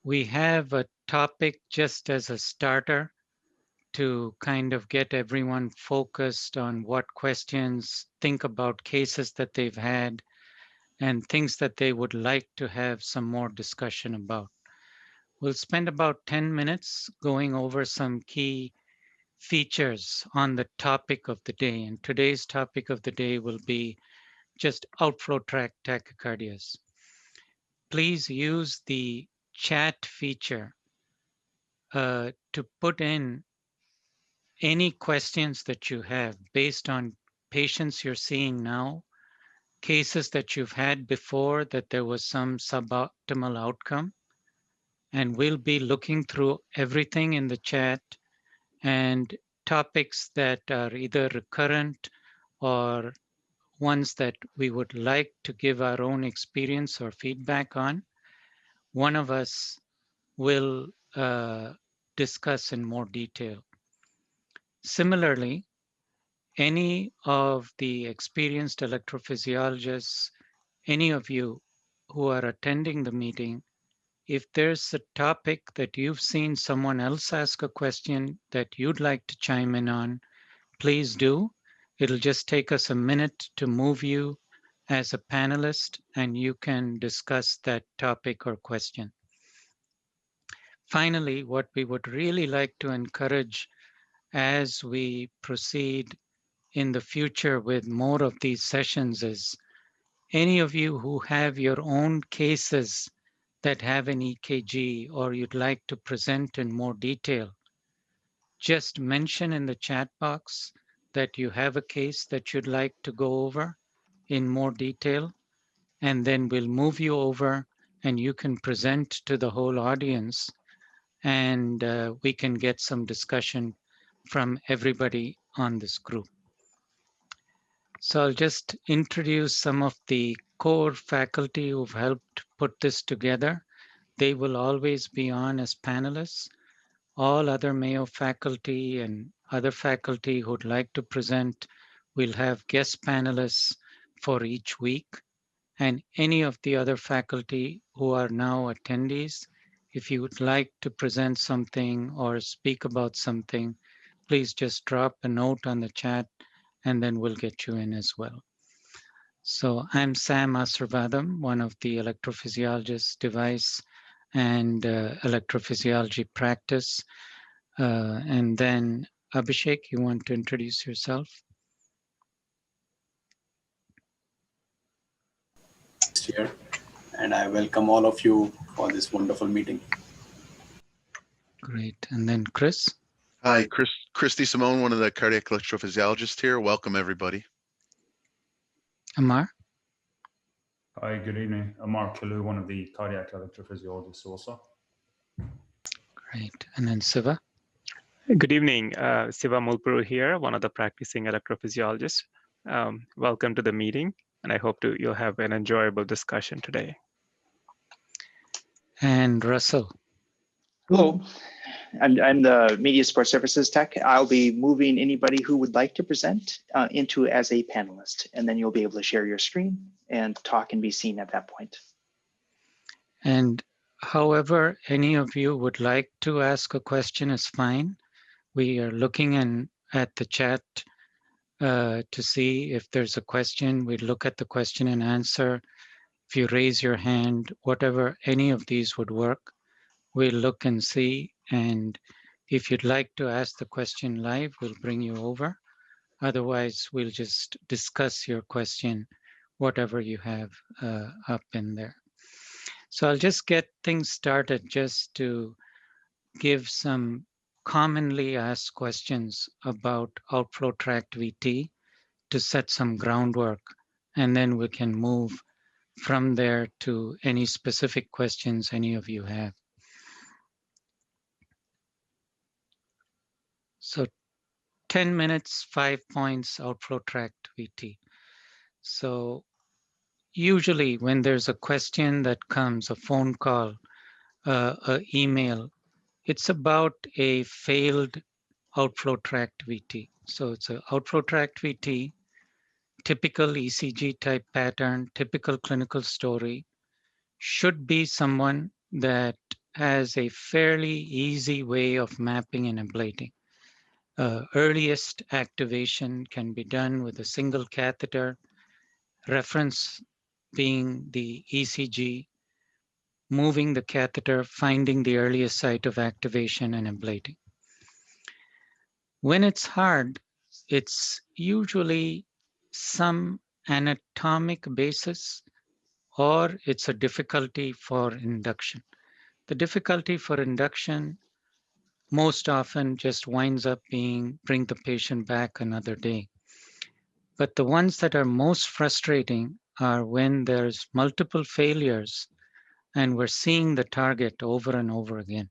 We have a topic just as a starter to kind of get everyone focused on what questions, think about cases that they've had, and things that they would like to have some more discussion about. We'll spend about 10 minutes going over some key features on the topic of the day. And today's topic of the day will be just outflow tract tachycardias. Please use the chat feature to put in any questions that you have based on patients you're seeing now, cases that you've had before that there was some suboptimal outcome. And we'll be looking through everything in the chat and topics that are either recurrent or ones that we would like to give our own experience or feedback on. One of us will discuss in more detail. Similarly, any of the experienced electrophysiologists, any of you who are attending the meeting, if there's a topic that you've seen someone else ask a question that you'd like to chime in on, please do. It'll just take us a minute to move you as a panelist and you can discuss that topic or question. Finally, what we would really like to encourage as we proceed in the future with more of these sessions is any of you who have your own cases that have an EKG or you'd like to present in more detail, just mention in the chat box that you have a case that you'd like to go over in more detail, and then we'll move you over and you can present to the whole audience and we can get some discussion from everybody on this group. So I'll just introduce some of the core faculty who've helped put this together. They will always be on as panelists. All other Mayo faculty and other faculty who'd like to present, we'll have guest panelists for each week. And any of the other faculty who are now attendees, if you would like to present something or speak about something, please just drop a note on the chat and then we'll get you in as well. So I'm Sam Asarvadam, one of the electrophysiologists, device and electrophysiology practice. And then Abhishek, you want to introduce yourself? Here, and I welcome all of you for this wonderful meeting. Great. And then Chris? Hi, Christy Simone, one of the cardiac electrophysiologists here. Welcome, everybody. Amar? Hi, good evening. Amar Kalu, one of the cardiac electrophysiologists also. Great. And then Siva? Good evening. Siva Mulpuru here, one of the practicing electrophysiologists. Welcome to the meeting, and I hope you'll have an enjoyable discussion today. And Russell? Hello, I'm the Media Support Services Tech. I'll be moving anybody who would like to present into as a panelist, and then you'll be able to share your screen and talk and be seen at that point. And however any of you would like to ask a question is fine. We are looking at the chat to see if there's a question. We look at the question and answer. If you raise your hand, whatever, any of these would work. We'll look and see. And if you'd like to ask the question live, we'll bring you over. Otherwise, we'll just discuss your question, whatever you have up in there. So I'll just get things started just to give some commonly asked questions about Outflow Tract VT to set some groundwork, and then we can move from there to any specific questions any of you have. So 10 minutes, 5 points, Outflow Tract VT. So usually when there's a question that comes, a phone call, an email, it's about a failed outflow tract VT. So it's an outflow tract VT, typical ECG type pattern, typical clinical story, should be someone that has a fairly easy way of mapping and ablating. Earliest activation can be done with a single catheter, reference being the ECG, moving the catheter, finding the earliest site of activation and ablating. When it's hard, it's usually some anatomic basis or it's a difficulty for induction. The difficulty for induction most often just winds up being bring the patient back another day. But the ones that are most frustrating are when there's multiple failures and we're seeing the target over and over again.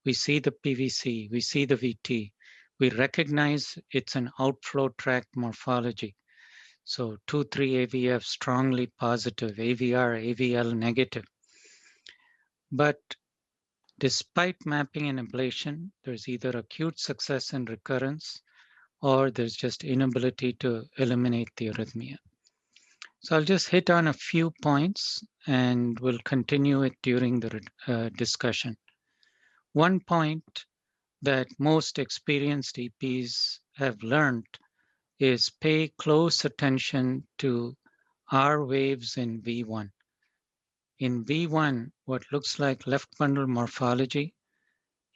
We see the PVC, we see the VT, we recognize it's an outflow tract morphology. So 2,3 AVF strongly positive, AVR, AVL negative. But despite mapping and ablation, there's either acute success and recurrence, or there's just inability to eliminate the arrhythmia. So I'll just hit on a few points and we'll continue it during the discussion. One point that most experienced EPs have learned is pay close attention to R waves in V1. In V1, what looks like left bundle morphology,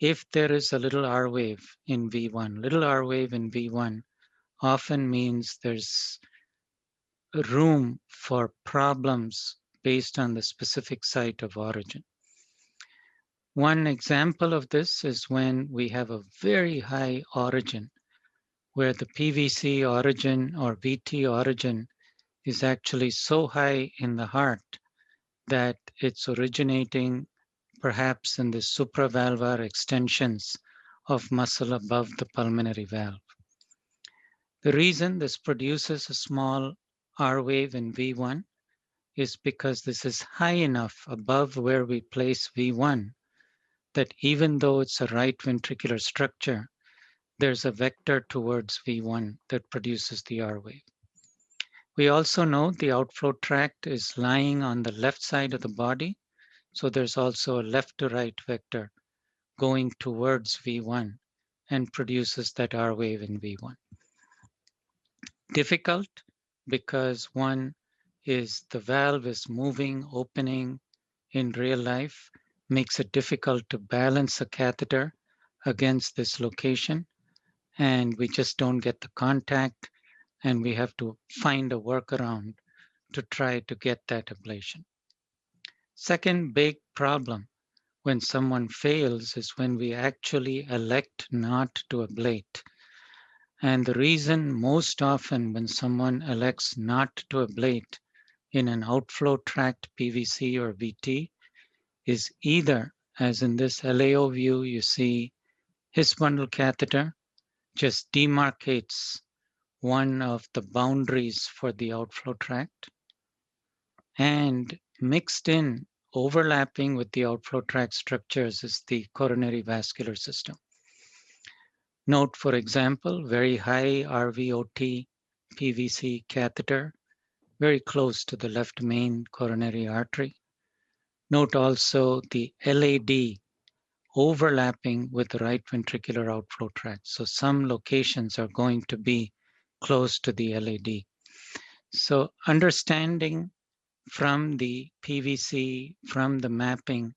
if there is a little R wave in V1, little R wave in V1 often means there's room for problems based on the specific site of origin. One example of this is when we have a very high origin, where the PVC origin or VT origin is actually so high in the heart that it's originating perhaps in the supravalvular extensions of muscle above the pulmonary valve. The reason this produces a small R wave in V1 is because this is high enough above where we place V1 that even though it's a right ventricular structure, there's a vector towards V1 that produces the R wave. We also know the outflow tract is lying on the left side of the body, so there's also a left to right vector going towards V1 and produces that R wave in V1. Difficult because one is the valve is moving, opening in real life, makes it difficult to balance a catheter against this location, and we just don't get the contact, and we have to find a workaround to try to get that ablation. Second big problem when someone fails is when we actually elect not to ablate. And the reason most often when someone elects not to ablate in an outflow tract PVC or VT is either, as in this LAO view, you see his bundle catheter just demarcates one of the boundaries for the outflow tract, and mixed in, overlapping with the outflow tract structures is the coronary vascular system. Note, for example, very high RVOT PVC catheter, very close to the left main coronary artery. Note also the LAD overlapping with the right ventricular outflow tract. So some locations are going to be close to the LAD. So understanding from the PVC, from the mapping,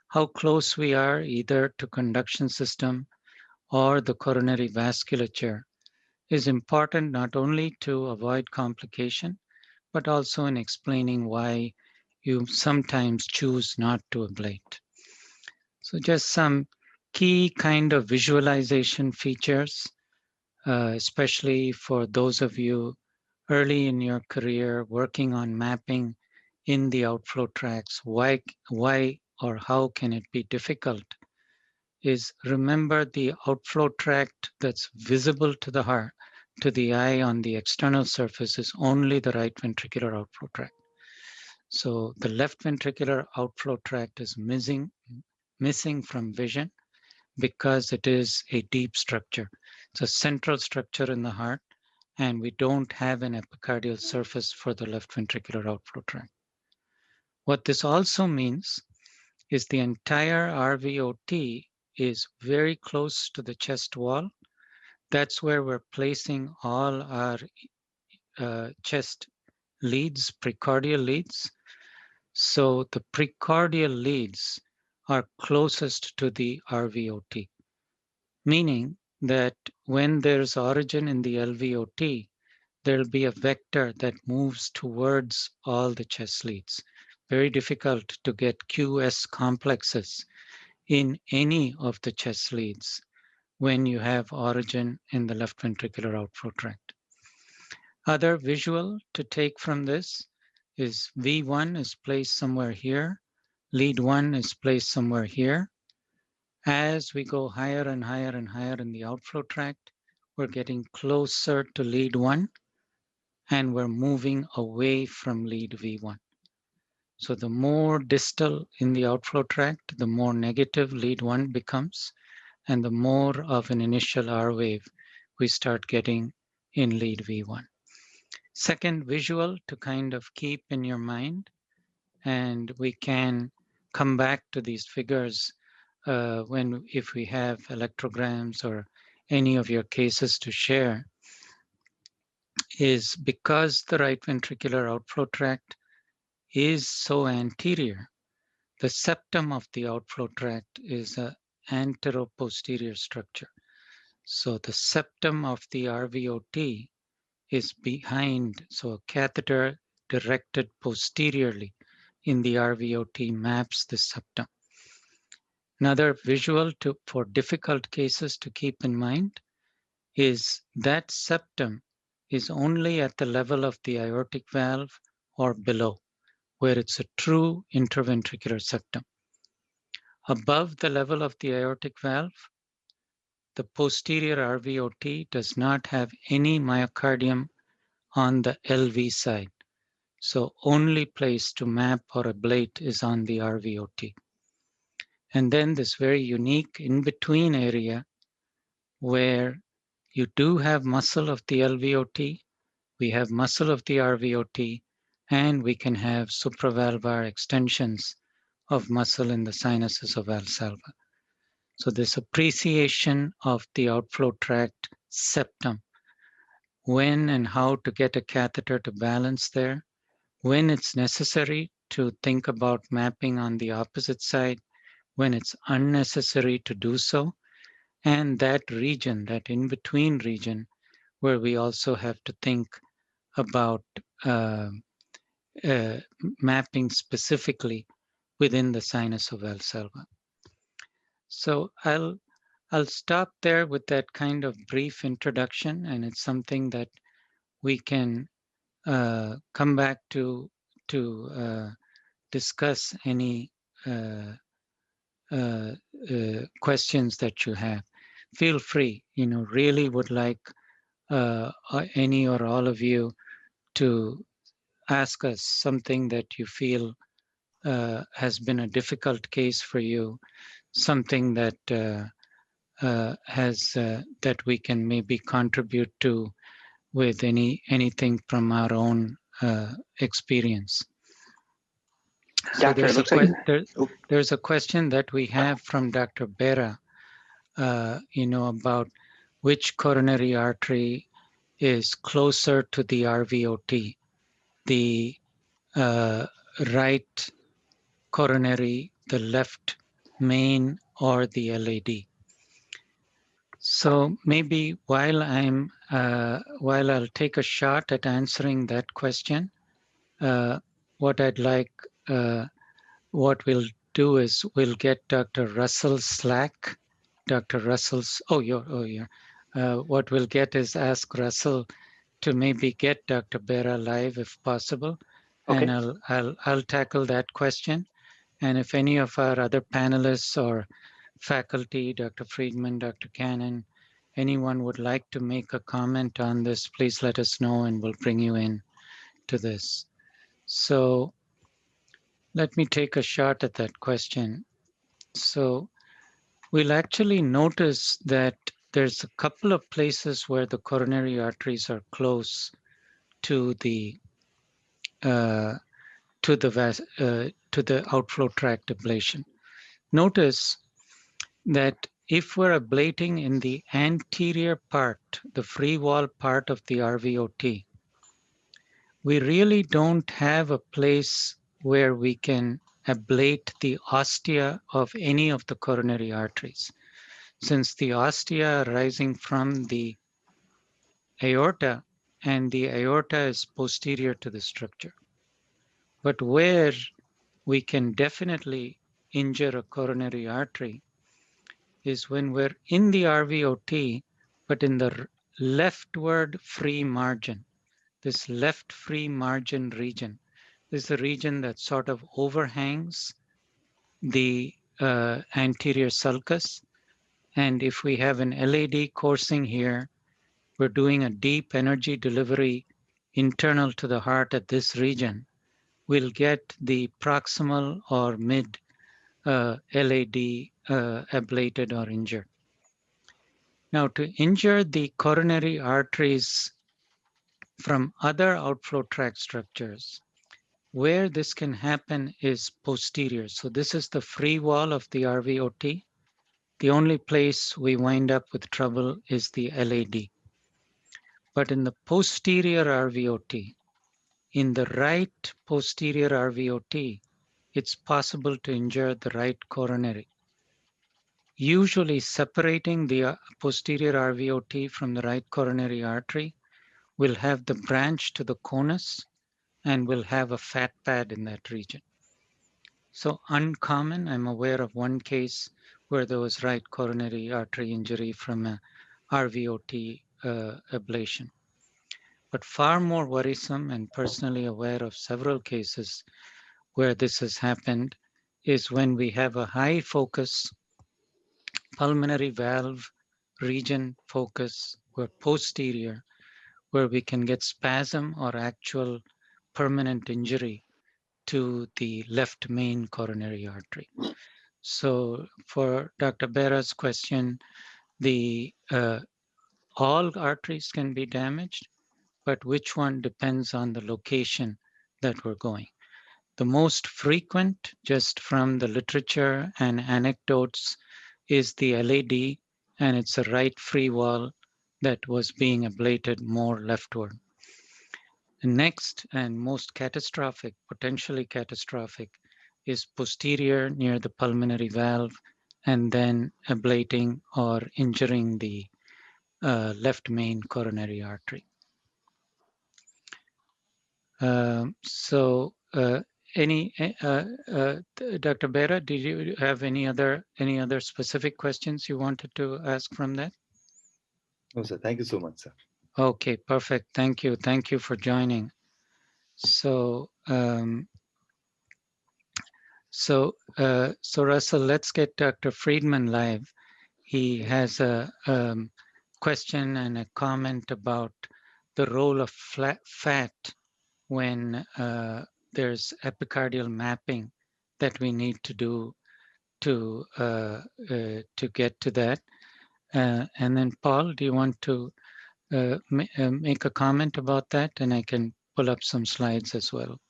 how close we are either to conduction system or the coronary vasculature is important not only to avoid complication, but also in explaining why you sometimes choose not to ablate. So just some key kind of visualization features, especially for those of you early in your career working on mapping in the outflow tracts. Why or how can it be difficult? Is remember the outflow tract that's visible to the heart, to the eye on the external surface is only the right ventricular outflow tract. So the left ventricular outflow tract is missing from vision because it is a deep structure. It's a central structure in the heart, and we don't have an epicardial surface for the left ventricular outflow tract. What this also means is the entire RVOT is very close to the chest wall. That's where we're placing all our chest leads, precordial leads. So the precordial leads are closest to the RVOT, meaning that when there's origin in the LVOT, there'll be a vector that moves towards all the chest leads. Very difficult to get QS complexes in any of the chest leads when you have origin in the left ventricular outflow tract. Other visual to take from this is V1 is placed somewhere here, lead 1 is placed somewhere here. As we go higher and higher and higher in the outflow tract, we're getting closer to lead 1 and we're moving away from lead V1. So the more distal in the outflow tract, the more negative lead 1 becomes, and the more of an initial R wave we start getting in lead V1. Second visual to kind of keep in your mind, and we can come back to these figures if we have electrograms or any of your cases to share, is because the right ventricular outflow tract is so anterior, the septum of the outflow tract is an antero-posterior structure. So the septum of the RVOT is behind, so a catheter directed posteriorly in the RVOT maps the septum. Another visual for difficult cases to keep in mind is that septum is only at the level of the aortic valve or below, where it's a true interventricular septum. Above the level of the aortic valve, the posterior RVOT does not have any myocardium on the LV side. So only place to map or ablate is on the RVOT. And then this very unique in-between area where you do have muscle of the LVOT, we have muscle of the RVOT, and we can have supravalvular extensions of muscle in the sinuses of Valsalva. So this appreciation of the outflow tract septum, when and how to get a catheter to balance there, when it's necessary to think about mapping on the opposite side, when it's unnecessary to do so, and that region, that in-between region, where we also have to think about mapping specifically within the sinus of Valsalva. So I'll stop there with that kind of brief introduction, and it's something that we can come back to discuss any questions that you have. Feel free, really would like any or all of you to ask us something that you feel has been a difficult case for you, something that that we can maybe contribute to with anything from our own experience. So Doctor, it looks like there's a question that we have from Dr. Bera, about which coronary artery is closer to the RVOT, the right coronary, the left main, or the LAD. So maybe while I'll take a shot at answering that question, what we'll do is we'll get Dr. Russell Slack. Dr. Russell's, what we'll get is ask Russell to maybe get Dr. Bera live if possible. Okay. And I'll tackle that question. And if any of our other panelists or faculty, Dr. Friedman, Dr. Cannon, anyone would like to make a comment on this, please let us know and we'll bring you in to this. So let me take a shot at that question. So we'll actually notice that there's a couple of places where the coronary arteries are close to the outflow tract ablation. notice that if we're ablating in the anterior part, the free wall part of the RVOT, we really don't have a place where we can ablate the ostia of any of the coronary arteries, since the ostia are rising from the aorta and the aorta is posterior to the structure. But where we can definitely injure a coronary artery is when we're in the RVOT, but in the leftward free margin. This left free margin region is the region that sort of overhangs the anterior sulcus. And if we have an LAD coursing here, we're doing a deep energy delivery internal to the heart at this region, we'll get the proximal or mid LAD ablated or injured. Now, to injure the coronary arteries from other outflow tract structures, where this can happen is posterior. So this is the free wall of the RVOT. The only place we wind up with trouble is the LAD. But in the posterior RVOT, in the right posterior RVOT, it's possible to injure the right coronary. Usually separating the posterior RVOT from the right coronary artery will have the branch to the conus and will have a fat pad in that region. So uncommon, I'm aware of one case where there was right coronary artery injury from a RVOT ablation. But far more worrisome, and personally aware of several cases where this has happened, is when we have a high focus pulmonary valve region focus, where posterior, where we can get spasm or actual permanent injury to the left main coronary artery. So for Dr. Bera's question, the all arteries can be damaged, but which one depends on the location that we're going. The most frequent, just from the literature and anecdotes, is the LAD, and it's a right free wall that was being ablated more leftward. And next, and most catastrophic, potentially catastrophic, is posterior near the pulmonary valve, and then ablating or injuring the left main coronary artery. Dr. Bera, did you have any other specific questions you wanted to ask from that? No, sir. Thank you so much, sir. Okay, perfect. Thank you. Thank you for joining. So, Russell, let's get Dr. Friedman live. He has a question and a comment about the role of fat when there's epicardial mapping that we need to do to get to that. And then Paul, do you want to make a comment about that? And I can pull up some slides as well.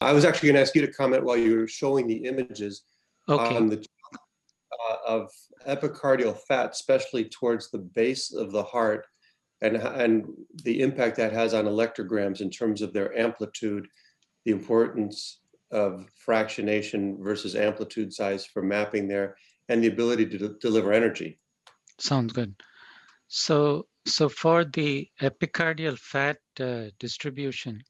I was actually going to ask you to comment while you were showing the images on the of epicardial fat, especially towards the base of the heart, and the impact that has on electrograms in terms of their amplitude, the importance of fractionation versus amplitude size for mapping there, and the ability to deliver energy. Sounds good. So for the epicardial fat distribution,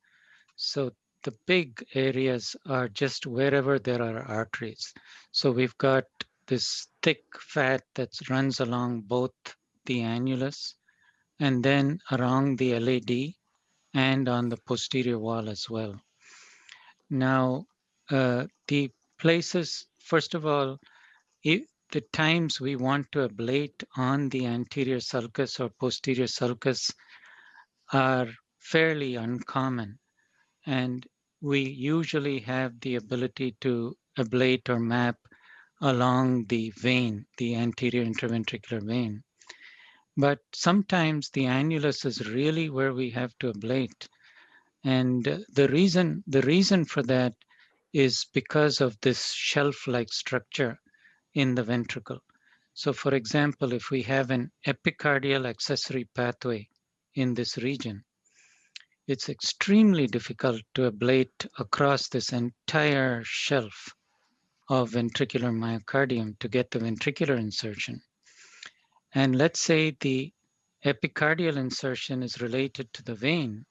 so the big areas are just wherever there are arteries. So we've got this thick fat that runs along both the annulus and then around the LAD and on the posterior wall as well. Now, the places, first of all, the times we want to ablate on the anterior sulcus or posterior sulcus are fairly uncommon. And we usually have the ability to ablate or map along the vein, the anterior interventricular vein. But sometimes the annulus is really where we have to ablate. And the reason for that is because of this shelf-like structure in the ventricle. So for example, if we have an epicardial accessory pathway in this region, it's extremely difficult to ablate across this entire shelf of ventricular myocardium to get the ventricular insertion. And let's say the epicardial insertion is related to the vein,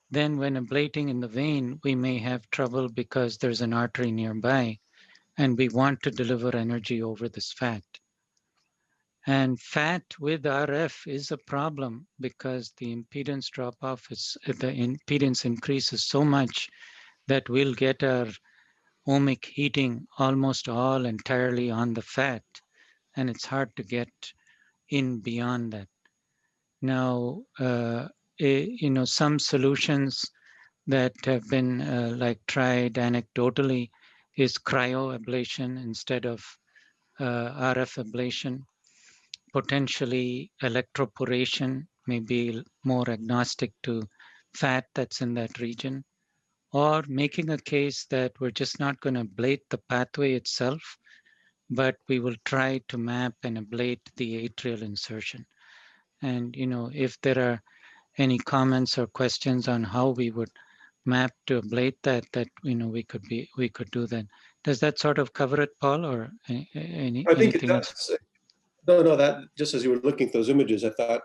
then when ablating in the vein, we may have trouble because there's an artery nearby and we want to deliver energy over this fat. And fat with RF is a problem because the impedance drop off is, the impedance increases so much that we'll get our ohmic heating almost all entirely on the fat, and it's hard to get in beyond that. Now, some solutions that have been tried anecdotally is cryoablation instead of RF ablation. Potentially electroporation may be more agnostic to fat that's in that region, or making a case that we're just not going to ablate the pathway itself, but we will try to map and ablate the atrial insertion. And if there are any comments or questions on how we would map to ablate that we could do that. Does that sort of cover it, Paul, or anything else? No, that just as you were looking at those images, I thought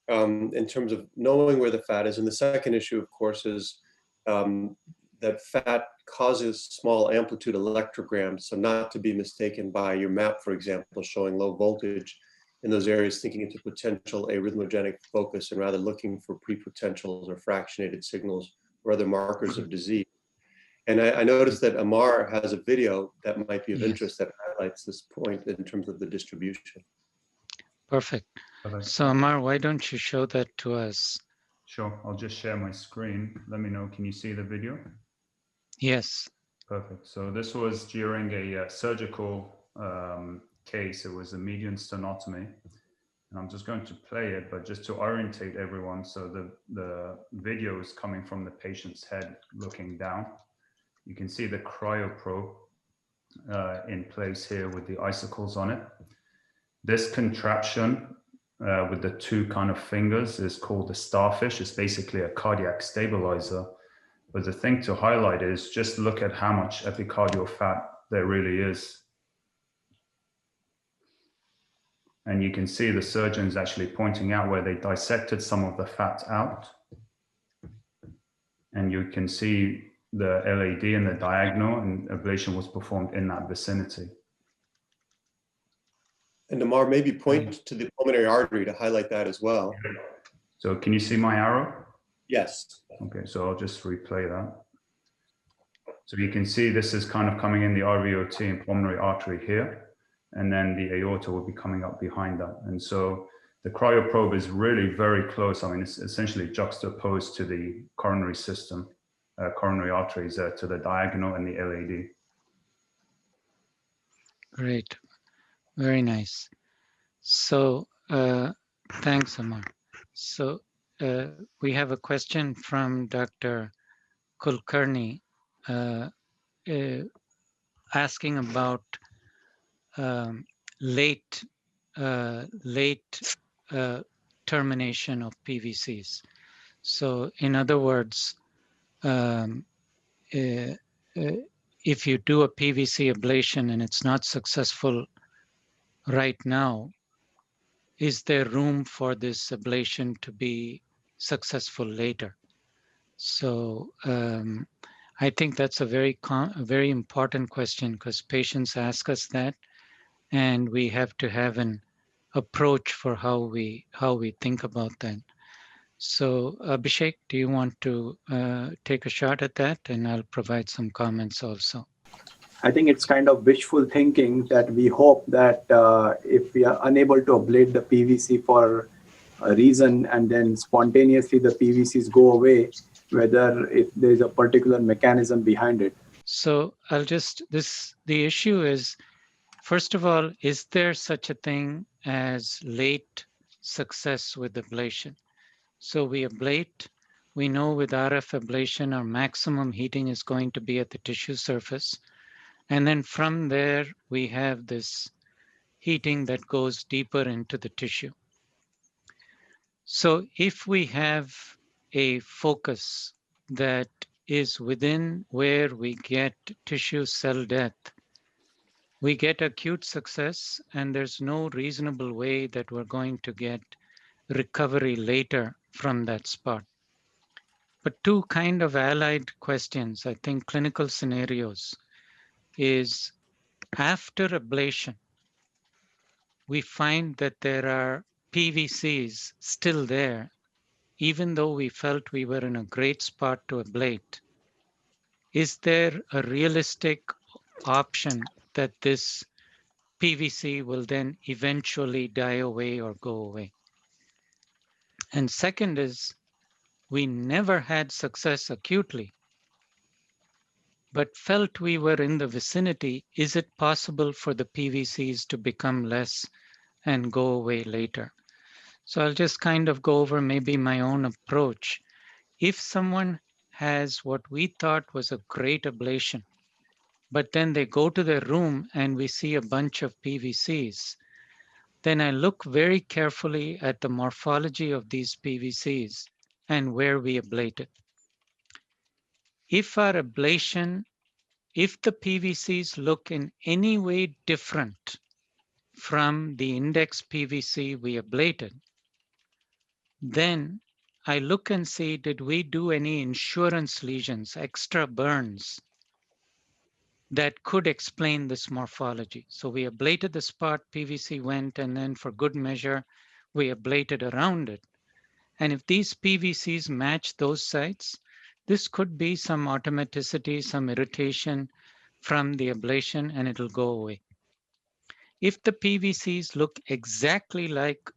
in terms of knowing where the fat is. And the second issue, of course, is that fat causes small amplitude electrograms. So not to be mistaken by your map, for example, showing low voltage in those areas, thinking into potential arrhythmogenic focus and rather looking for prepotentials or fractionated signals or other markers of disease. And I noticed that Amar has a video that might be of interest that highlights this point in terms of the distribution. Perfect. So Amar, why don't you show that to us? Sure, I'll just share my screen. Let me know, can you see the video? Yes. Perfect. So this was during a surgical case. It was a median stenotomy. And I'm just going to play it, but just to orientate everyone. So the video is coming from the patient's head looking down. You can see the cryoprobe in place here with the icicles on it. This contraption with the two kind of fingers is called the starfish. It's basically a cardiac stabilizer. But the thing to highlight is just look at how much epicardial fat there really is. And you can see the surgeons actually pointing out where they dissected some of the fat out. And you can see the LAD in the diagonal, and ablation was performed in that vicinity. And Amar, maybe point to the pulmonary artery to highlight that as well. So can you see my arrow? Yes. Okay, so I'll just replay that. So you can see this is kind of coming in the RVOT and pulmonary artery here, and then the aorta will be coming up behind that. And so the cryoprobe is really very close. I mean, it's essentially juxtaposed to the coronary system, coronary arteries to the diagonal and the LAD. Great, very nice. So thanks, Amar. So we have a question from Dr. Kulkarni asking about late termination of PVCs. So in other words, if you do a PVC ablation and it's not successful right now, is there room for this ablation to be successful later? So I think that's a very important question because patients ask us that, and we have to have an approach for how we think about that. So Abhishek, do you want to take a shot at that? And I'll provide some comments also. I think it's kind of wishful thinking that we hope that if we are unable to ablate the PVC for a reason and then spontaneously the PVCs go away, whether if there's a particular mechanism behind it. So I'll just, the issue is, first of all, is there such a thing as late success with ablation? So we ablate, we know with RF ablation, our maximum heating is going to be at the tissue surface. And then from there, we have this heating that goes deeper into the tissue. So if we have a focus that is within where we get tissue cell death, we get acute success, and there's no reasonable way that we're going to get recovery later from that spot. But two kind of allied questions, I think clinical scenarios, is after ablation, we find that there are PVCs still there, even though we felt we were in a great spot to ablate. Is there a realistic option that this PVC will then eventually die away or go away? And second is, we never had success acutely, but felt we were in the vicinity. Is it possible for the PVCs to become less and go away later? So I'll just kind of go over maybe my own approach. If someone has what we thought was a great ablation, but then they go to their room and we see a bunch of PVCs, then I look very carefully at the morphology of these PVCs and where we ablated. If our ablation, if the PVCs look in any way different from the index PVC we ablated, then I look and see, did we do any insurance lesions, extra burns that could explain this morphology? So we ablated the spot, PVC went, and then for good measure, we ablated around it. And if these PVCs match those sites, this could be some automaticity, some irritation from the ablation, and it'll go away. If the PVCs look exactly like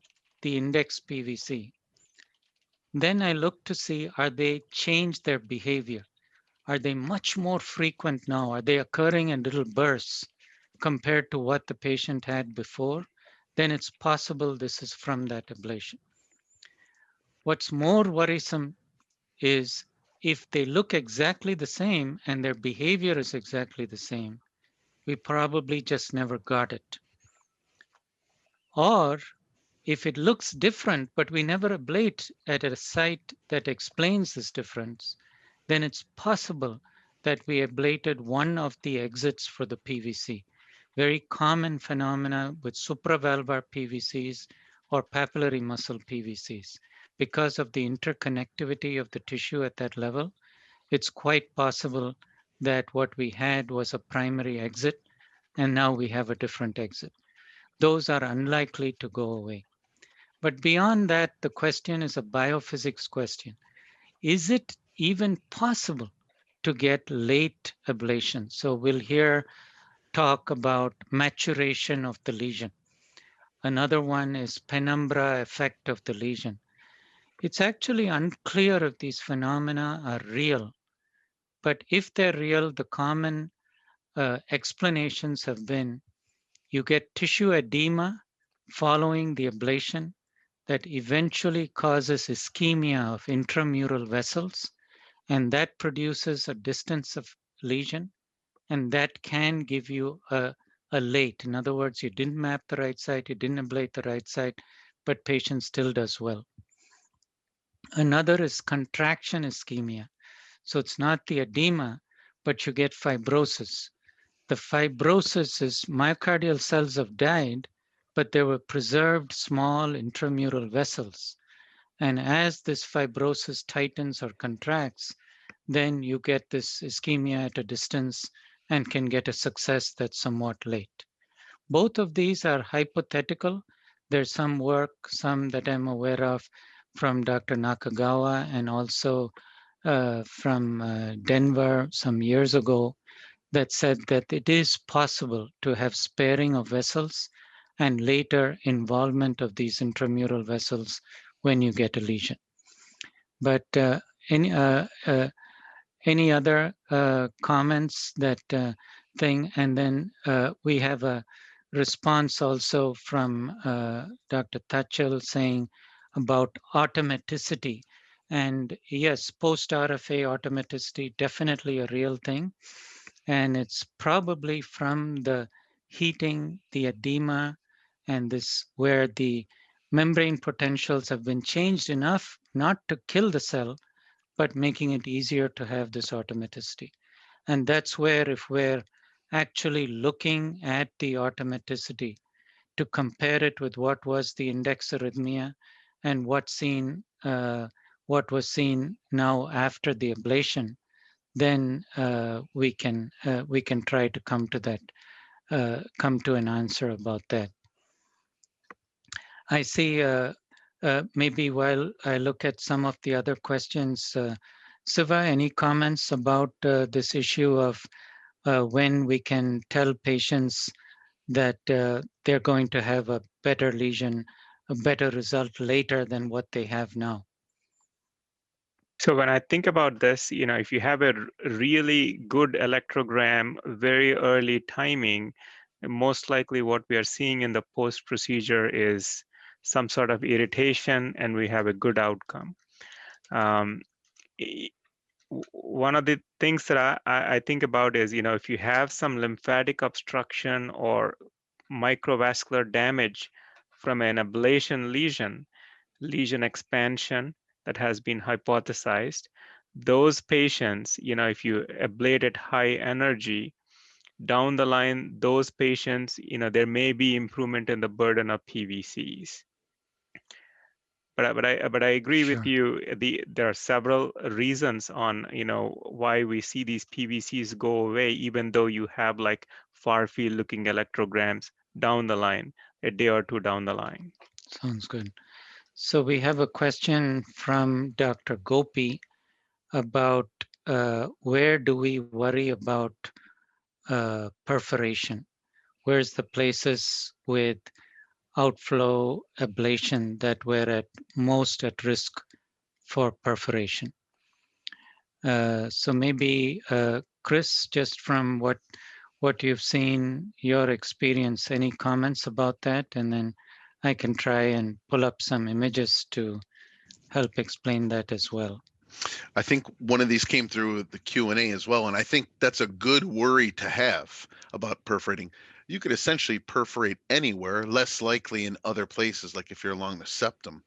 the index PVC, then I look to see, are they changed their behavior? Are they much more frequent now? Are they occurring in little bursts compared to what the patient had before? Then it's possible this is from that ablation. What's more worrisome is if they look exactly the same and their behavior is exactly the same, we probably just never got it. Or if it looks different, but we never ablate at a site that explains this difference, then it's possible that we ablated one of the exits for the PVC. Very common phenomena with supravalvular PVCs or papillary muscle PVCs. Because of the interconnectivity of the tissue at that level, it's quite possible that what we had was a primary exit, and now we have a different exit. Those are unlikely to go away. But beyond that, the question is a biophysics question. Is it even possible to get late ablation? So we'll hear talk about maturation of the lesion. Another one is penumbra effect of the lesion. It's actually unclear if these phenomena are real, but if they're real, the common explanations have been you get tissue edema following the ablation that eventually causes ischemia of intramural vessels, and that produces a distance of lesion, and that can give you a late. In other words, you didn't map the right site, you didn't ablate the right site, but patient still does well. Another is contraction ischemia. So it's not the edema, but you get fibrosis. The fibrosis is myocardial cells have died, but there were preserved small intramural vessels. And as this fibrosis tightens or contracts, then you get this ischemia at a distance and can get a success that's somewhat late. Both of these are hypothetical. There's some work, some that I'm aware of from Dr. Nakagawa and also from Denver some years ago that said that it is possible to have sparing of vessels and later involvement of these intramural vessels when you get a lesion. But any other comments that thing? And then we have a response also from Dr. Tachel saying about automaticity. And yes, post-RFA automaticity, definitely a real thing. And it's probably from the heating, the edema, and this where the membrane potentials have been changed enough not to kill the cell, but making it easier to have this automaticity. And that's where if we're actually looking at the automaticity to compare it with what was the index arrhythmia and what was seen now after the ablation, then we can try to come to an answer about that. I see maybe while I look at some of the other questions, Siva, any comments about this issue of when we can tell patients that they're going to have a better lesion, a better result later than what they have now? So when I think about this, if you have a really good electrogram, very early timing, most likely what we are seeing in the post-procedure is some sort of irritation, and we have a good outcome. One of the things that I think about is, if you have some lymphatic obstruction or microvascular damage from an ablation lesion expansion that has been hypothesized, those patients, if you ablate at high energy, down the line, those patients, there may be improvement in the burden of PVCs. But I agree with you. There are several reasons on why we see these PVCs go away, even though you have like far field looking electrograms down the line, a day or two down the line. Sounds good. So we have a question from Dr. Gopi about where do we worry about perforation? Where's the places with outflow ablation that were at most at risk for perforation? So maybe Chris, just from what you've seen, your experience, any comments about that? And then I can try and pull up some images to help explain that as well. I think one of these came through the Q&A as well, and I think that's a good worry to have about perforating. You could essentially perforate anywhere, less likely in other places, like if you're along the septum.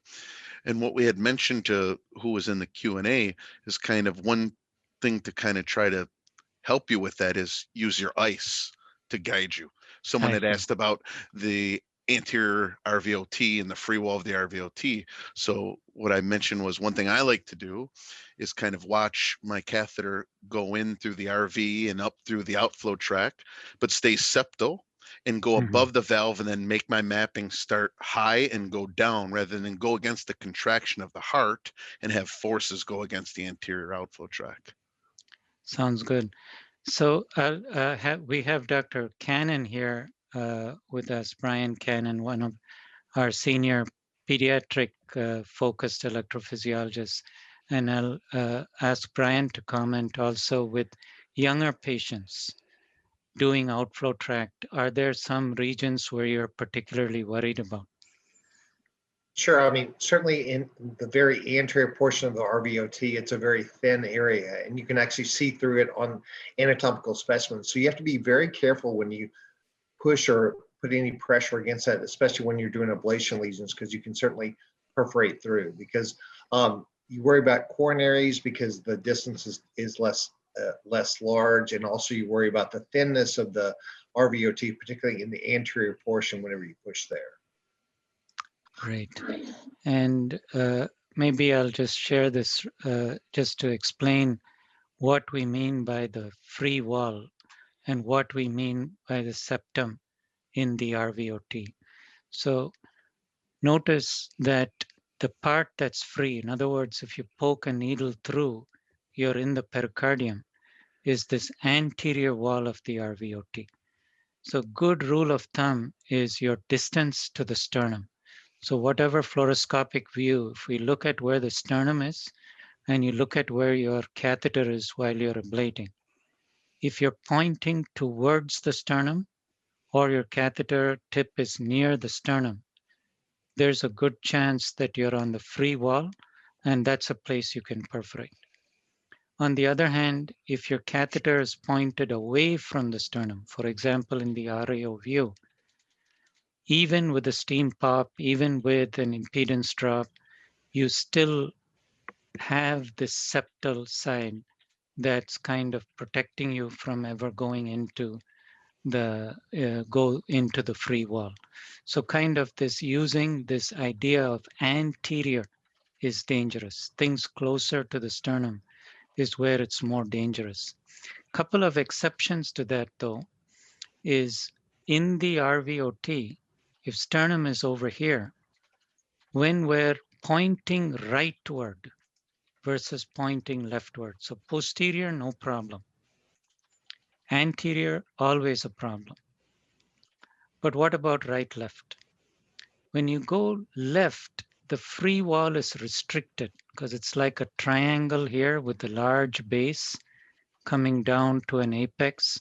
And what we had mentioned to who was in the Q&A is kind of one thing to kind of try to help you with that is use your ice to guide you. Someone had asked about the anterior RVOT and the free wall of the RVOT. So what I mentioned was one thing I like to do is kind of watch my catheter go in through the RV and up through the outflow tract, but stay septal and go above the valve and then make my mapping start high and go down rather than go against the contraction of the heart and have forces go against the anterior outflow tract. Sounds good. So we have Dr. Cannon here with us, Brian Cannon, one of our senior pediatric focused electrophysiologists. And I'll ask Brian to comment also with younger patients doing outflow tract. Are there some regions where you're particularly worried about? Sure. I mean, certainly in the very anterior portion of the RVOT, it's a very thin area, and you can actually see through it on anatomical specimens. So you have to be very careful when you push or put any pressure against that, especially when you're doing ablation lesions, because you can certainly perforate through. Because you worry about coronaries because the distance is less large, and also you worry about the thinness of the RVOT, particularly in the anterior portion whenever you push there. Great. And maybe I'll just share this just to explain what we mean by the free wall and what we mean by the septum in the RVOT. So notice that the part that's free, in other words, if you poke a needle through, you're in the pericardium, is this anterior wall of the RVOT. So good rule of thumb is your distance to the sternum. So whatever fluoroscopic view, if we look at where the sternum is, and you look at where your catheter is while you're ablating, if you're pointing towards the sternum or your catheter tip is near the sternum, there's a good chance that you're on the free wall, and that's a place you can perforate. On the other hand, if your catheter is pointed away from the sternum, for example, in the RAO view, even with a steam pop, even with an impedance drop, you still have this septal side that's kind of protecting you from ever going into the free wall. So kind of this using this idea of anterior is dangerous. Things closer to the sternum is where it's more dangerous. Couple of exceptions to that though is in the RVOT, if sternum is over here, when we're pointing rightward versus pointing leftward. So posterior, no problem. Anterior, always a problem. But what about right, left? When you go left, the free wall is restricted because it's like a triangle here with a large base coming down to an apex.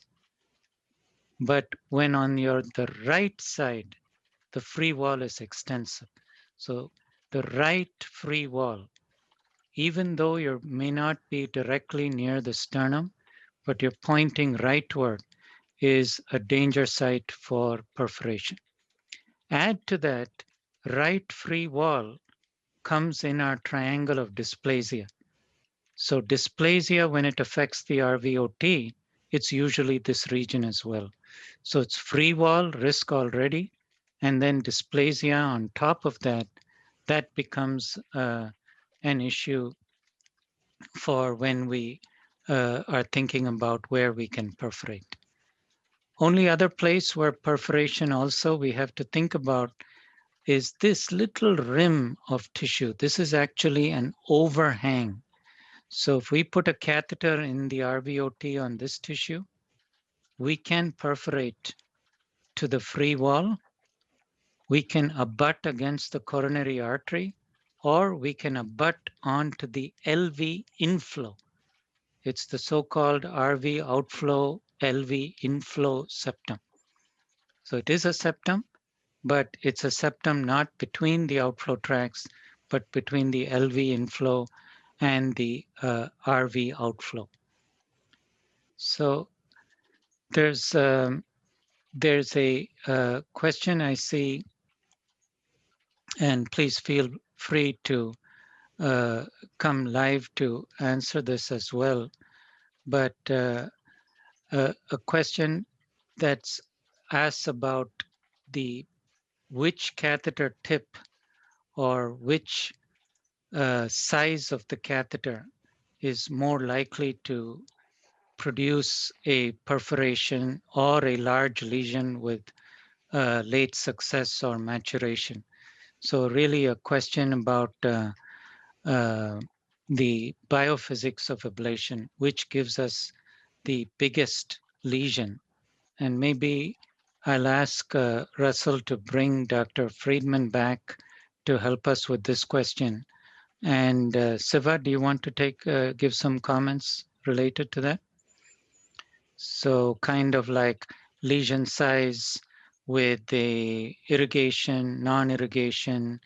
But when on the right side, the free wall is extensive. So the right free wall, even though you may not be directly near the sternum, but you're pointing rightward, is a danger site for perforation. Add to that, right free wall comes in our triangle of dysplasia. So dysplasia, when it affects the RVOT, it's usually this region as well. So it's free wall risk already, and then dysplasia on top of that, that becomes an issue for when we are thinking about where we can perforate. Only other place where perforation also we have to think about is this little rim of tissue. This is actually an overhang. So if we put a catheter in the RVOT on this tissue, we can perforate to the free wall, we can abut against the coronary artery, or we can abut onto the LV inflow. It's the so-called RV outflow, LV inflow septum. So it is a septum, but it's a septum not between the outflow tracts, but between the LV inflow and the RV outflow. So there's a question I see, and please feel free to come live to answer this as well. But a question that's asked about which catheter tip or which size of the catheter is more likely to produce a perforation or a large lesion with late success or maturation. So really a question about the biophysics of ablation, which gives us the biggest lesion. And maybe I'll ask Russell to bring Dr. Friedman back to help us with this question. And Siva, do you want to give some comments related to that? So kind of like lesion size with the irrigation, non-irrigation,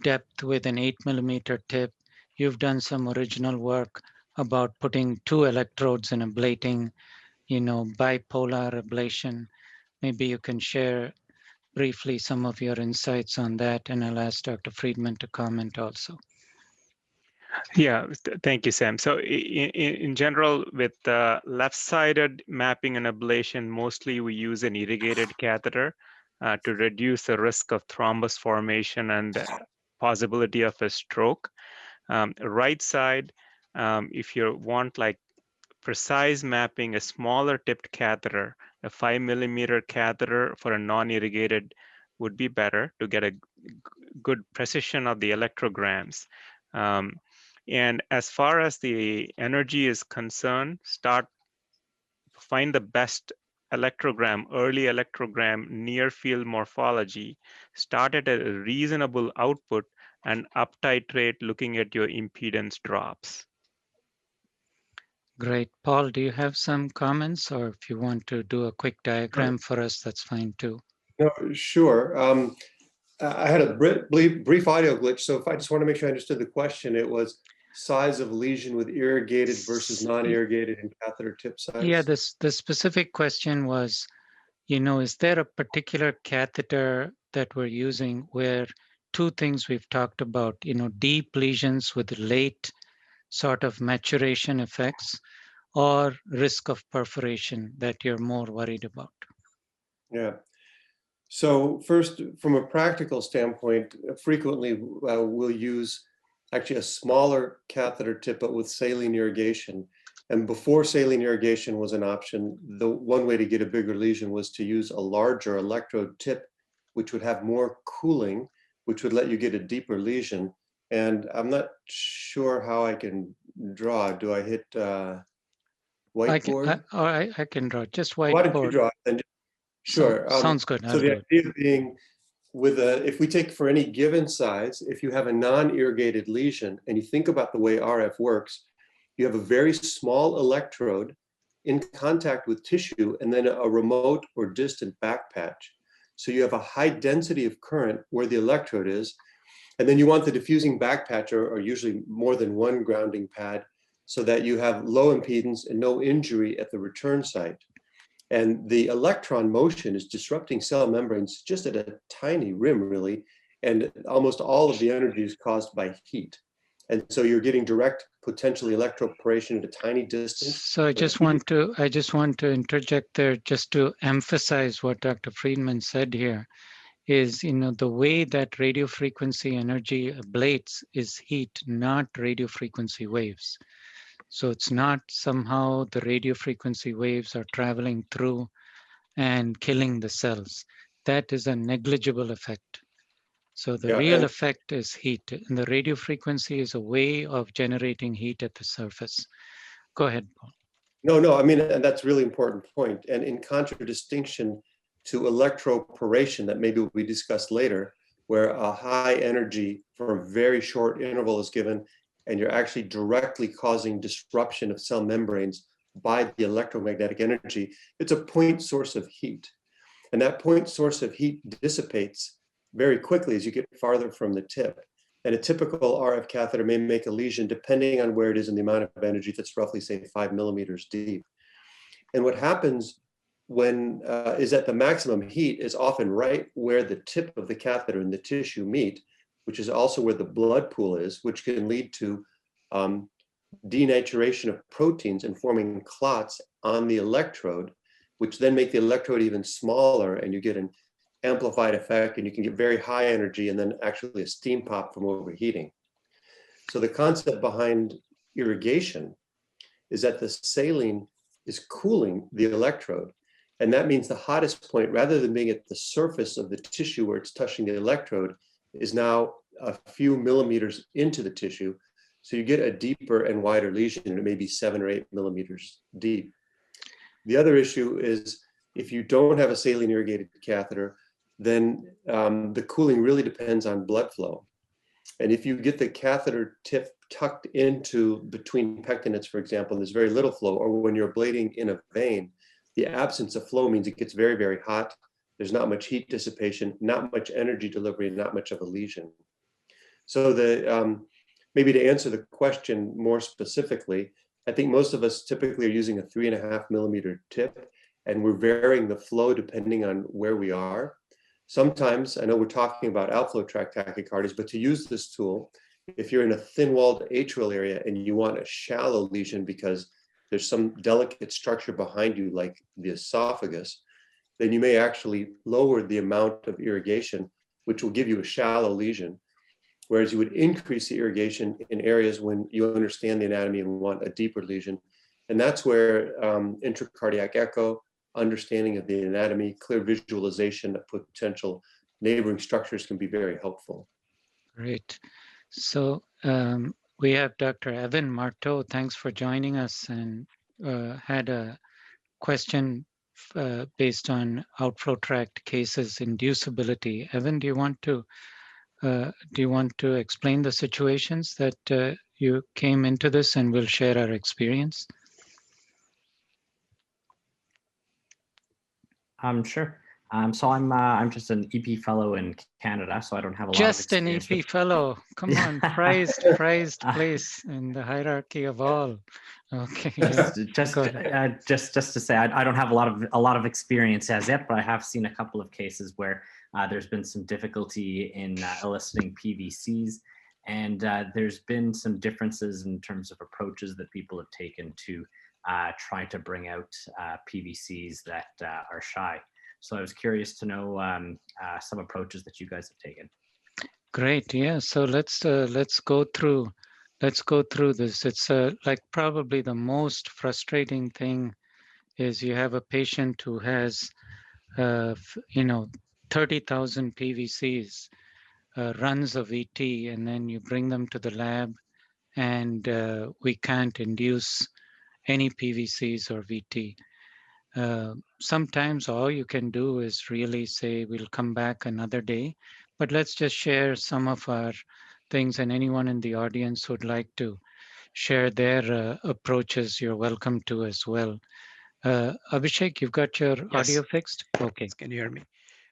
depth with an 8mm tip. You've done some original work about putting 2 electrodes and ablating, bipolar ablation. Maybe you can share briefly some of your insights on that, and I'll ask Dr. Friedman to comment also. Yeah, thank you, Sam. So in general, with left-sided mapping and ablation, mostly we use an irrigated catheter to reduce the risk of thrombus formation and possibility of a stroke. Right side, if you want like precise mapping, a smaller tipped catheter, a 5mm catheter for a non-irrigated would be better to get a good precision of the electrograms. And as far as the energy is concerned, find the best electrogram, early electrogram, near field morphology, start at a reasonable output and up titrate looking at your impedance drops. Great. Paul, do you have some comments, or if you want to do a quick diagram for us, that's fine too. No, sure. I had a brief audio glitch, so if I just want to make sure I understood the question, it was, size of lesion with irrigated versus non-irrigated and catheter tip size? Yeah, the specific question was, is there a particular catheter that we're using where two things we've talked about, deep lesions with late sort of maturation effects or risk of perforation that you're more worried about? Yeah. So first, from a practical standpoint, frequently we'll use actually a smaller catheter tip, but with saline irrigation. And before saline irrigation was an option, the one way to get a bigger lesion was to use a larger electrode tip, which would have more cooling, which would let you get a deeper lesion. And I'm not sure how I can draw. Do I hit whiteboard? I can draw, just whiteboard. Why don't you draw it? Sure. Sounds good. So the idea being, if we take for any given size, if you have a non-irrigated lesion and you think about the way RF works, you have a very small electrode in contact with tissue and then a remote or distant back patch. So you have a high density of current where the electrode is, and then you want the diffusing back patch or usually more than one grounding pad so that you have low impedance and no injury at the return site. And the electron motion is disrupting cell membranes just at a tiny rim, really, and almost all of the energy is caused by heat. And so you're getting direct, potentially electroporation at a tiny distance. So I just want to interject there just to emphasize what Dr. Friedman said here is, the way that radio frequency energy ablates is heat, not radio frequency waves. So it's not somehow the radio frequency waves are traveling through and killing the cells. That is a negligible effect. So the real effect is heat, and the radio frequency is a way of generating heat at the surface. Go ahead, Paul. No, I mean, and that's a really important point. And in contradistinction to electroporation that maybe we discuss later, where a high energy for a very short interval is given, and you're actually directly causing disruption of cell membranes by the electromagnetic energy, it's a point source of heat. And that point source of heat dissipates very quickly as you get farther from the tip. And a typical RF catheter may make a lesion depending on where it is and the amount of energy that's roughly, say, 5 millimeters deep. And what happens when is that the maximum heat is often right where the tip of the catheter and the tissue meet, which is also where the blood pool is, which can lead to denaturation of proteins and forming clots on the electrode, which then make the electrode even smaller, and you get an amplified effect, and you can get very high energy and then actually a steam pop from overheating. So the concept behind irrigation is that the saline is cooling the electrode. And that means the hottest point, rather than being at the surface of the tissue where it's touching the electrode, is now a few millimeters into the tissue. So you get a deeper and wider lesion, and it may be 7 or 8 millimeters deep. The other issue is if you don't have a saline irrigated catheter, then the cooling really depends on blood flow. And if you get the catheter tip tucked into between pectinets, for example, and there's very little flow, or when you're ablating in a vein, the absence of flow means it gets very, very hot. There's not much heat dissipation, not much energy delivery, not much of a lesion. So maybe to answer the question more specifically, I think most of us typically are using a 3.5 millimeter tip, and we're varying the flow depending on where we are. Sometimes, I know we're talking about outflow tract tachycardias, but to use this tool, if you're in a thin-walled atrial area and you want a shallow lesion because there's some delicate structure behind you, like the esophagus, then you may actually lower the amount of irrigation, which will give you a shallow lesion, whereas you would increase the irrigation in areas when you understand the anatomy and want a deeper lesion. And that's where intracardiac echo, understanding of the anatomy, clear visualization of potential neighboring structures can be very helpful. Great. So we have Dr. Evan Marteau. Thanks for joining us, and had a question based on outflow tract cases inducibility. Evan, do you want to explain the situations that you came into this, and we'll share our experience? Sure. So I'm just an EP fellow in Canada, so I don't have a lot of Just an experience EP fellow. Come on, prized place in the hierarchy of all. Okay, yeah. just to say, I don't have a lot of experience as yet, but I have seen a couple of cases where there's been some difficulty in eliciting PVCs, and there's been some differences in terms of approaches that people have taken to try to bring out PVCs that are shy. So I was curious to know some approaches that you guys have taken. Great, yeah. So let's go through this. It's like probably the most frustrating thing is you have a patient who has 30,000 PVCs, runs of VT, and then you bring them to the lab, and we can't induce any PVCs or VT. Sometimes all you can do is really say, we'll come back another day, but let's just share some of our things, and anyone in the audience who'd like to share their approaches, you're welcome to as well. Abhishek, you've got your audio fixed? Okay. Can you hear me?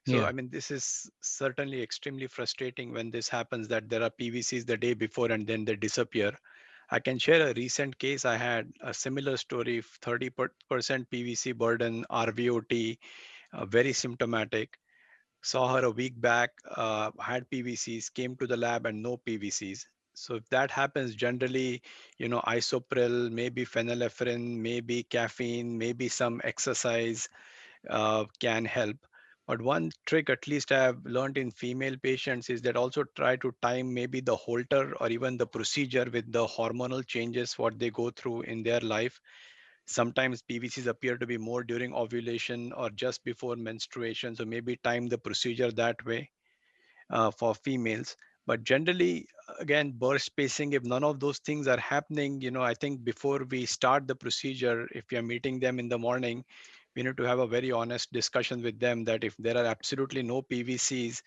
So, I mean, this is certainly extremely frustrating when this happens, that there are PVCs the day before and then they disappear. I can share a recent case. I had a similar story, 30% PVC burden, RVOT, very symptomatic. Saw her a week back, had PVCs, came to the lab and no PVCs. So if that happens, generally, isopril, maybe phenylephrine, maybe caffeine, maybe some exercise can help. But one trick, at least I have learned in female patients, is that also try to time maybe the Holter or even the procedure with the hormonal changes, what they go through in their life. Sometimes PVCs appear to be more during ovulation or just before menstruation. So maybe time the procedure that way for females. But generally, again, burst spacing, if none of those things are happening, I think before we start the procedure, if you're meeting them in the morning, we need to have a very honest discussion with them that if there are absolutely no PVCs,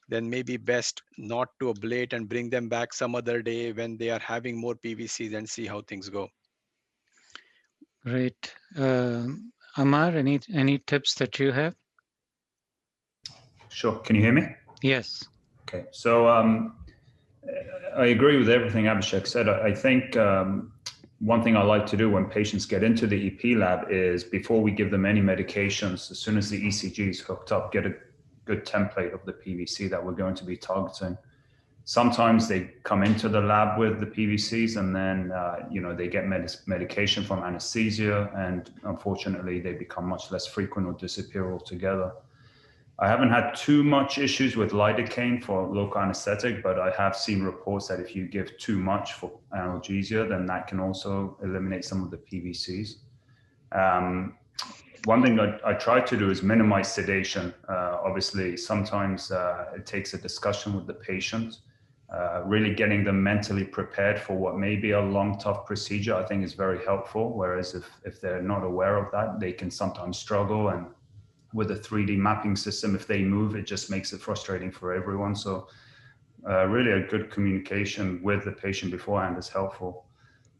then maybe best not to ablate and bring them back some other day when they are having more PVCs and see how things go. Great. Amar, any tips that you have? Sure. Can you hear me? Yes. Okay. So I agree with everything Abhishek said. I think one thing I like to do when patients get into the EP lab is, before we give them any medications, as soon as the ECG is hooked up, get a good template of the PVC that we're going to be targeting. Sometimes they come into the lab with the PVCs, and then they get medication from anesthesia, and unfortunately they become much less frequent or disappear altogether. I haven't had too much issues with lidocaine for local anesthetic, but I have seen reports that if you give too much for analgesia, then that can also eliminate some of the PVCs. One thing I try to do is minimize sedation. Obviously, sometimes it takes a discussion with the patient. Really getting them mentally prepared for what may be a long, tough procedure, I think is very helpful. Whereas if they're not aware of that, they can sometimes struggle. And with a 3D mapping system, if they move, it just makes it frustrating for everyone. So really a good communication with the patient beforehand is helpful.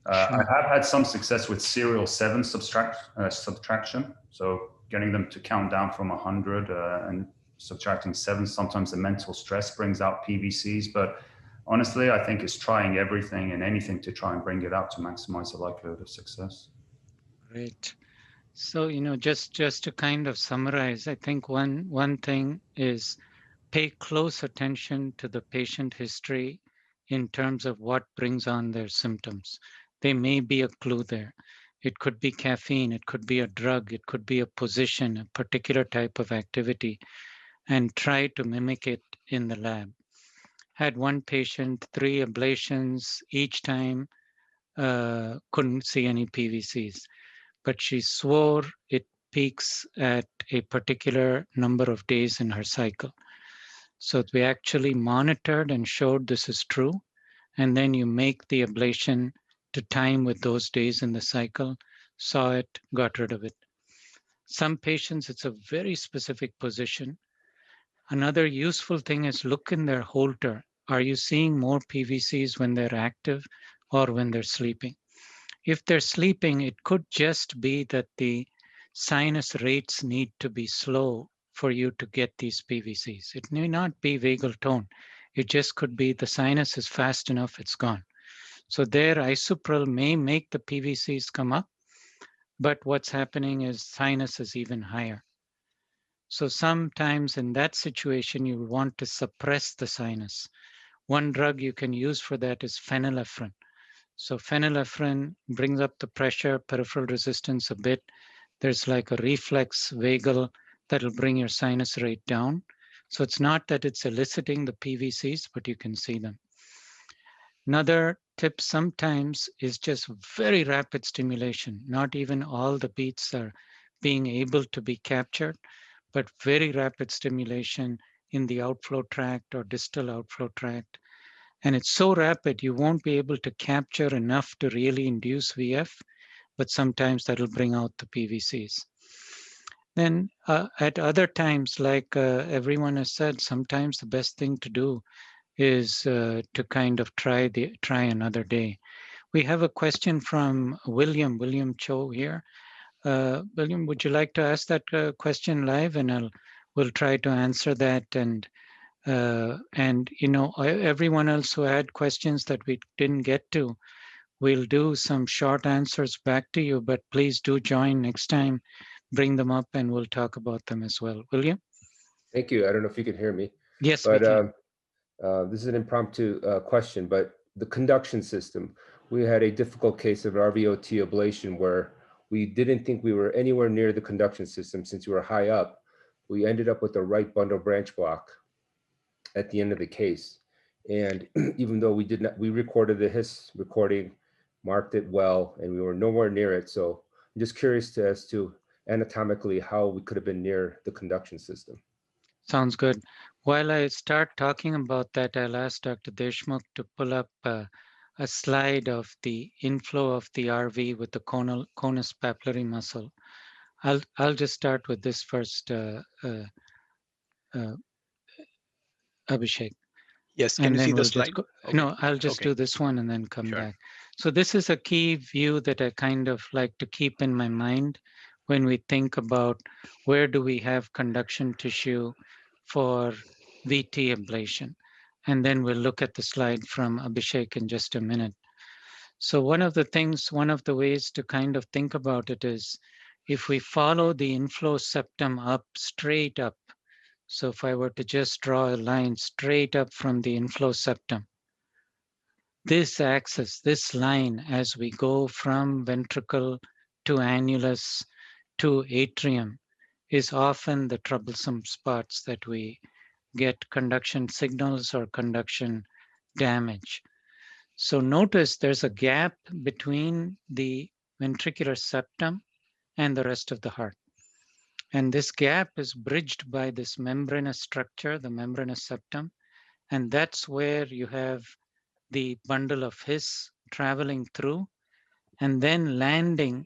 I have had some success with serial 7 subtraction. So getting them to count down from 100 and subtracting 7. Sometimes the mental stress brings out PVCs, but honestly, I think it's trying everything and anything to try and bring it out to maximize the likelihood of success. Great. So, just to kind of summarize, I think one thing is pay close attention to the patient history in terms of what brings on their symptoms. There may be a clue there. It could be caffeine, it could be a drug, it could be a position, a particular type of activity, and try to mimic it in the lab. Had one patient, 3 ablations, each time couldn't see any PVCs, but she swore it peaks at a particular number of days in her cycle. So we actually monitored and showed this is true. And then you make the ablation to time with those days in the cycle, saw it, got rid of it. Some patients, it's a very specific position. Another useful thing is look in their Holter. Are you seeing more PVCs when they're active or when they're sleeping? If they're sleeping, it could just be that the sinus rates need to be slow for you to get these PVCs. It may not be vagal tone. It just could be the sinus is fast enough, it's gone. So there, Isuprel may make the PVCs come up, but what's happening is sinus is even higher. So sometimes in that situation, you want to suppress the sinus. One drug you can use for that is phenylephrine. So phenylephrine brings up the pressure, peripheral resistance a bit. There's like a reflex vagal that'll bring your sinus rate down. So it's not that it's eliciting the PVCs, but you can see them. Another tip sometimes is just very rapid stimulation. Not even all the beats are being able to be captured, but very rapid stimulation in the outflow tract or distal outflow tract. And it's so rapid, you won't be able to capture enough to really induce VF, but sometimes that'll bring out the PVCs. Then at other times, like everyone has said, sometimes the best thing to do is to kind of try another day. We have a question from William Cho here. William, would you like to ask that question live, and we'll try to answer that. And you know, everyone else who had questions that we didn't get to, we'll do some short answers back to you, but please do join next time, bring them up, and we'll talk about them as well. William? Thank you. I don't know if you can hear me. Yes, but, we can. This is an impromptu question, but the conduction system, we had a difficult case of RVOT ablation where we didn't think we were anywhere near the conduction system since we were high up. We ended up with a right bundle branch block at the end of the case. And even though we recorded the HIS recording, marked it well, and we were nowhere near it. So I'm just curious as to anatomically how we could have been near the conduction system. Sounds good. While I start talking about that, I'll ask Dr. Deshmukh to pull up a slide of the inflow of the RV with the conus papillary muscle. I'll just start with this first, Abhishek. Yes, can and you then see the we'll slide? just go. Okay. No, I'll just Okay. do this one and then come Sure. back. So this is a key view that I kind of like to keep in my mind when we think about where do we have conduction tissue for VT ablation. And then we'll look at the slide from Abhishek in just a minute. So one of the ways to kind of think about it is if we follow the inflow septum up, straight up. So if I were to just draw a line straight up from the inflow septum, this axis, this line, as we go from ventricle to annulus to atrium, is often the troublesome spots that we get conduction signals or conduction damage. So notice there's a gap between the ventricular septum and the rest of the heart. And this gap is bridged by this membranous structure, the membranous septum. And that's where you have the bundle of His traveling through and then landing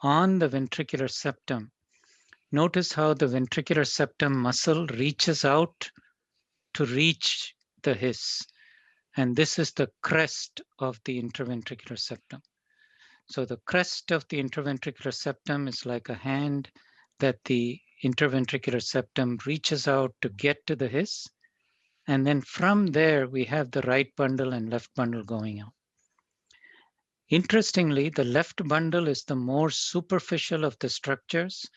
on the ventricular septum. Notice how the ventricular septum muscle reaches out to reach the His. And this is the crest of the interventricular septum. So the crest of the interventricular septum is like a hand that the interventricular septum reaches out to get to the His. And then from there, we have the right bundle and left bundle going out. Interestingly, the left bundle is the more superficial of the structures,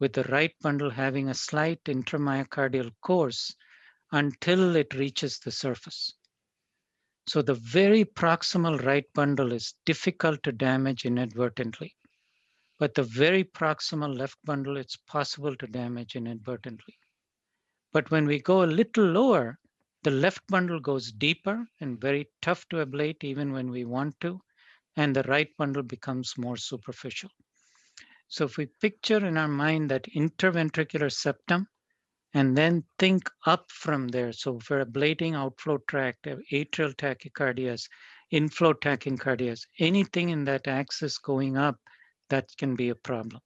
with the right bundle having a slight intramyocardial course until it reaches the surface. So the very proximal right bundle is difficult to damage inadvertently, but the very proximal left bundle, it's possible to damage inadvertently. But when we go a little lower, the left bundle goes deeper and very tough to ablate even when we want to, and the right bundle becomes more superficial. So if we picture in our mind that interventricular septum and then think up from there. So if we're ablating outflow tract, atrial tachycardias, inflow tachycardias, anything in that axis going up, that can be a problem.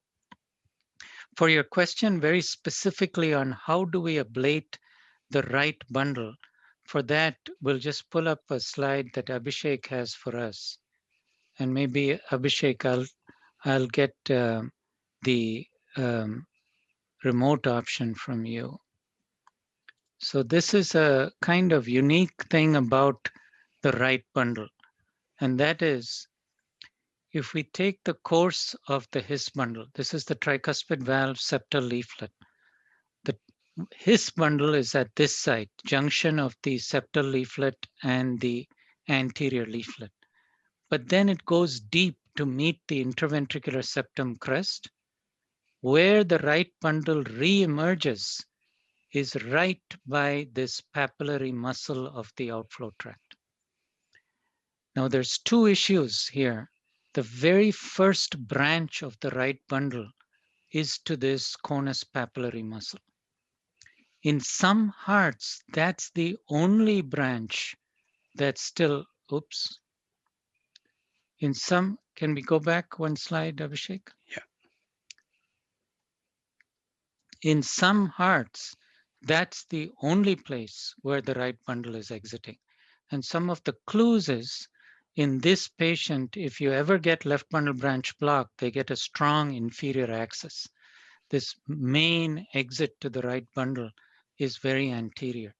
For your question very specifically on how do we ablate the right bundle, for that, we'll just pull up a slide that Abhishek has for us. And maybe Abhishek, I'll get the remote option from you. So this is a kind of unique thing about the right bundle. And that is, if we take the course of the His bundle, this is the tricuspid valve septal leaflet. The His bundle is at this site, junction of the septal leaflet and the anterior leaflet. But then it goes deep to meet the interventricular septum crest. Where the right bundle re-emerges is right by this papillary muscle of the outflow tract. Now there's two issues here. The very first branch of the right bundle is to this conus papillary muscle. In some hearts, that's the only branch that's still, oops. In some, can we go back one slide, Abhishek? Yeah. In some hearts, that's the only place where the right bundle is exiting. And some of the clues is, in this patient, if you ever get left bundle branch block, they get a strong inferior axis. This main exit to the right bundle is very anterior.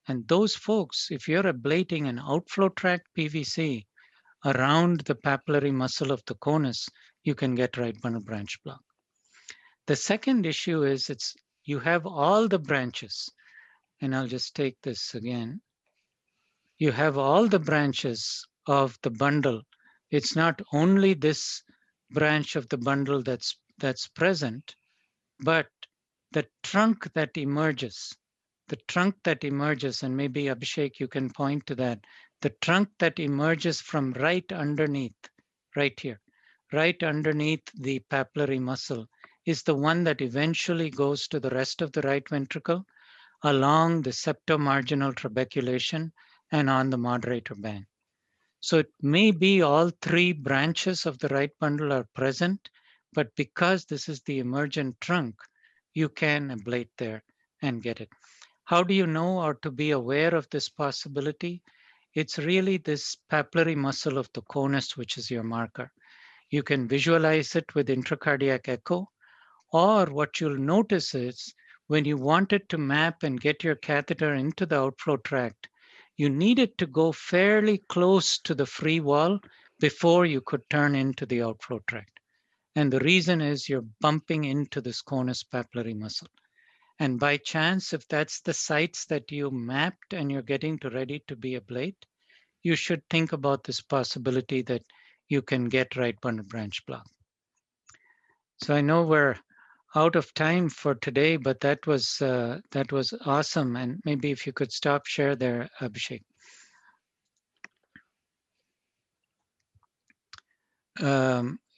And those folks, if you're ablating an outflow tract PVC around the papillary muscle of the conus, you can get right bundle branch block. The second issue is you have all the branches, and I'll just take this again. You have all the branches of the bundle. It's not only this branch of the bundle that's present, but the trunk that emerges, and maybe Abhishek, you can point to that, the trunk that emerges from right underneath, right here, right underneath the papillary muscle is the one that eventually goes to the rest of the right ventricle along the septomarginal trabeculation and on the moderator band. So it may be all three branches of the right bundle are present, but because this is the emergent trunk, you can ablate there and get it. How do you know or to be aware of this possibility? It's really this papillary muscle of the conus, which is your marker. You can visualize it with intracardiac echo, or what you'll notice is when you wanted to map and get your catheter into the outflow tract, you needed to go fairly close to the free wall before you could turn into the outflow tract. And the reason is you're bumping into this conus papillary muscle. And by chance, if that's the sites that you mapped and you're getting ready to be ablate, you should think about this possibility that you can get right bundle branch block. So I know we're out of time for today, but that was awesome. And maybe if you could stop share there, Abhishek.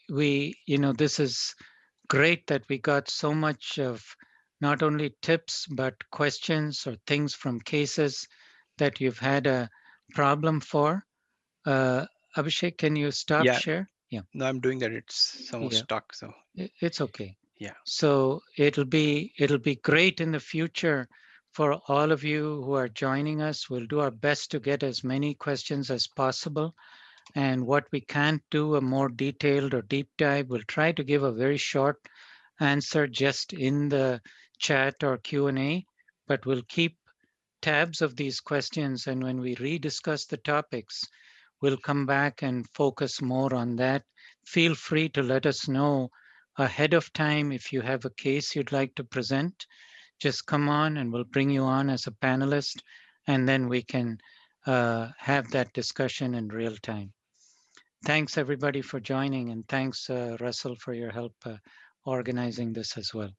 This is great that we got so much of not only tips, but questions or things from cases that you've had a problem for. Abhishek, can you stop share? Yeah. No, I'm doing that. It's somehow stuck. So it's okay. Yeah. So it'll be great in the future for all of you who are joining us. We'll do our best to get as many questions as possible. And what we can't do a more detailed or deep dive, we'll try to give a very short answer just in the chat or Q&A, but we'll keep tabs of these questions. And when we rediscuss the topics, we'll come back and focus more on that. Feel free to let us know ahead of time if you have a case you'd like to present. Just come on and we'll bring you on as a panelist, and then we can have that discussion in real time. Thanks everybody for joining, and thanks Russell for your help organizing this as well.